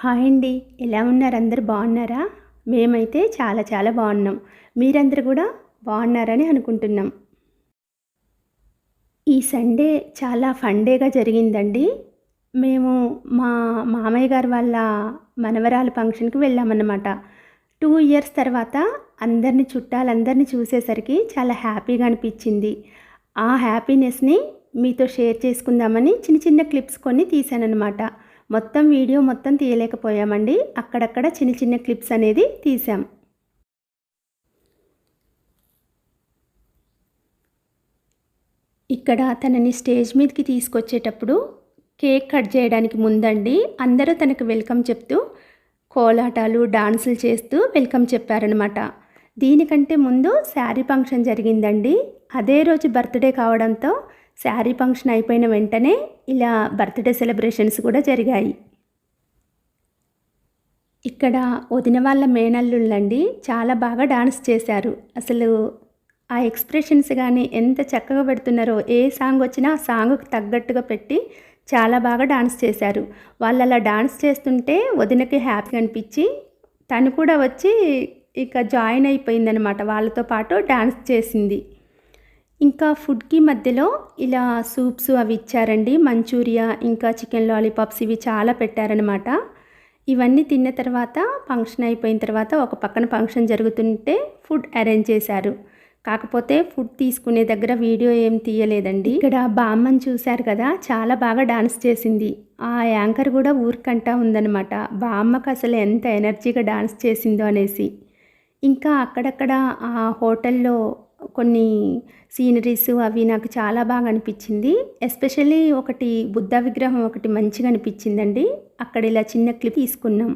Hi అండి, ఎలా ఉన్నారు? అందరూ బాగున్నారా? మేమైతే చాలా చాలా బాగున్నాం. మీరందరూ కూడా బాగున్నారని అనుకుంటున్నాం. ఈ సండే చాలా ఫన్ డేగా జరిగిందండి. మేము మా మామయ్య గారు వాళ్ళ మనవరాలు ఫంక్షన్‌కి వెళ్ళామన్నమాట. 2 ఇయర్స్ తర్వాత చుట్టాలందరిని చూసేసరికి చాలా హ్యాపీగా అనిపించింది. ఆ హ్యాపీనెస్‌ని మీతో షేర్ చేసుకుందామని చిన్న చిన్న క్లిప్స్ కొన్ని తీశానన్నమాట. వీడియో మొత్తం తీయలేకపోయామండి. అక్కడక్కడ చిన్న చిన్న క్లిప్స్ అనేది తీసాం. ఇక్కడ తనని స్టేజ్ మీదకి తీసుకొచ్చేటప్పుడు కేక్ కట్ చేయడానికి ముందండి అందరూ తనకు వెల్కమ్ చెప్తూ కోలాటాలు, డాన్సులు చేస్తూ వెల్కమ్ చెప్పారనమాట. దీనికంటే ముందు శారీ ఫంక్షన్ జరిగిందండి. అదే రోజు బర్త్డే కావడంతో శారీ ఫంక్షన్ అయిపోయిన వెంటనే ఇలా బర్త్డే సెలబ్రేషన్స్ కూడా జరిగాయి. ఇక్కడ వదిన వాళ్ళ మేనల్లుళ్ళండి చాలా బాగా డాన్స్ చేశారు. అసలు ఆ ఎక్స్ప్రెషన్స్ కానీ ఎంత చక్కగా పెడుతున్నారో, ఏ సాంగ్ వచ్చినా ఆ సాంగ్కి తగ్గట్టుగా పెట్టి చాలా బాగా డాన్స్ చేశారు. వాళ్ళు అలా డాన్స్ చేస్తుంటే వదినకి హ్యాపీగా అనిపించి తను కూడా వచ్చి ఇక జాయిన్ అయిపోయిందనమాట. వాళ్ళతో పాటు డాన్స్ చేసింది. ఇంకా ఫుడ్కి మధ్యలో ఇలా సూప్స్ అవి ఇచ్చారండి. మంచూరియా, ఇంకా చికెన్ లాలీపాప్స్ ఇవి చాలా పెట్టారనమాట. ఇవన్నీ తిన్న తర్వాత ఫంక్షన్ అయిపోయిన తర్వాత ఒక పక్కన ఫంక్షన్ జరుగుతుంటే ఫుడ్ అరేంజ్ చేశారు. కాకపోతే ఫుడ్ తీసుకునే దగ్గర వీడియో ఏం తీయలేదండి. ఇక్కడ బామ్మని చూశారు కదా, చాలా బాగా డాన్స్ చేసింది. ఆ యాంకర్ కూడా ఊరికంటా ఉందన్నమాట. బామ్మకు అసలు ఎంత ఎనర్జీగా డాన్స్ చేసిందో అనేసి. ఇంకా అక్కడక్కడ ఆ హోటల్లో కొన్ని సీనరీస్ అవి నాకు చాలా బాగా అనిపించింది. ఎస్పెషల్లీ ఒకటి బుద్ధ విగ్రహం ఒకటి మంచిగా అనిపించిందండి. అక్కడ ఇలా చిన్న క్లిప్ తీసుకున్నాం.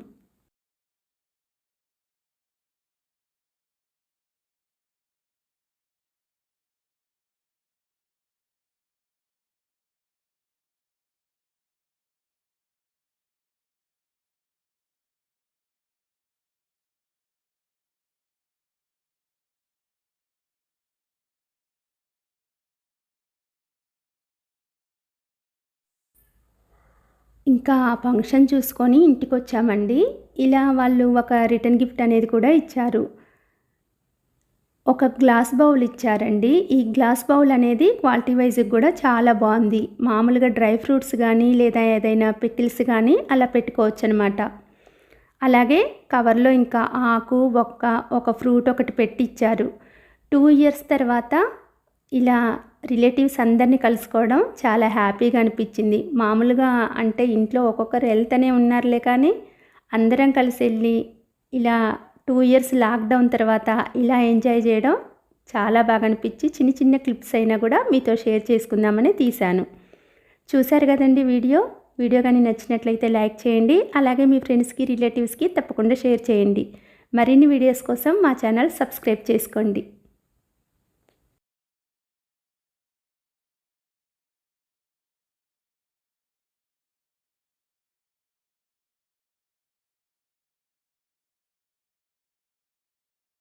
ఇంకా ఆ ఫంక్షన్ చూసుకొని ఇంటికొచ్చామండి. ఇలా వాళ్ళు ఒక రిటర్న్ గిఫ్ట్ అనేది కూడా ఇచ్చారు. ఒక గ్లాస్ బౌల్ ఇచ్చారండి. ఈ గ్లాస్ బౌల్ అనేది క్వాలిటీ వైజ్‌గా కూడా చాలా బాగుంది. మామూలుగా డ్రై ఫ్రూట్స్ కానీ లేదా ఏదైనా పికిల్స్ కానీ అలా పెట్టుకోవచ్చనమాట. అలాగే కవర్లో ఇంకా ఆకు, ఒక ఫ్రూట్ ఒకటి పెట్టి ఇచ్చారు. 2 ఇయర్స్ తర్వాత ఇలా రిలేటివ్స్ అందరినీ కలుసుకోవడం చాలా హ్యాపీగా అనిపించింది. మామూలుగా అంటే ఇంట్లో ఒక్కొక్కరు వెళ్తూనే ఉన్నారులే, కానీ అందరం కలిసి వెళ్ళి ఇలా 2 ఇయర్స్ లాక్డౌన్ తర్వాత ఇలా ఎంజాయ్ చేయడం చాలా బాగా అనిపించి చిన్న చిన్న క్లిప్స్ అయినా కూడా మీతో షేర్ చేసుకుందామని తీశాను. చూశారు కదండి వీడియో కానీ నచ్చినట్లయితే లైక్ చేయండి. అలాగే మీ ఫ్రెండ్స్కి, రిలేటివ్స్కి తప్పకుండా షేర్ చేయండి. మరిన్ని వీడియోస్ కోసం మా ఛానల్ సబ్స్క్రైబ్ చేసుకోండి.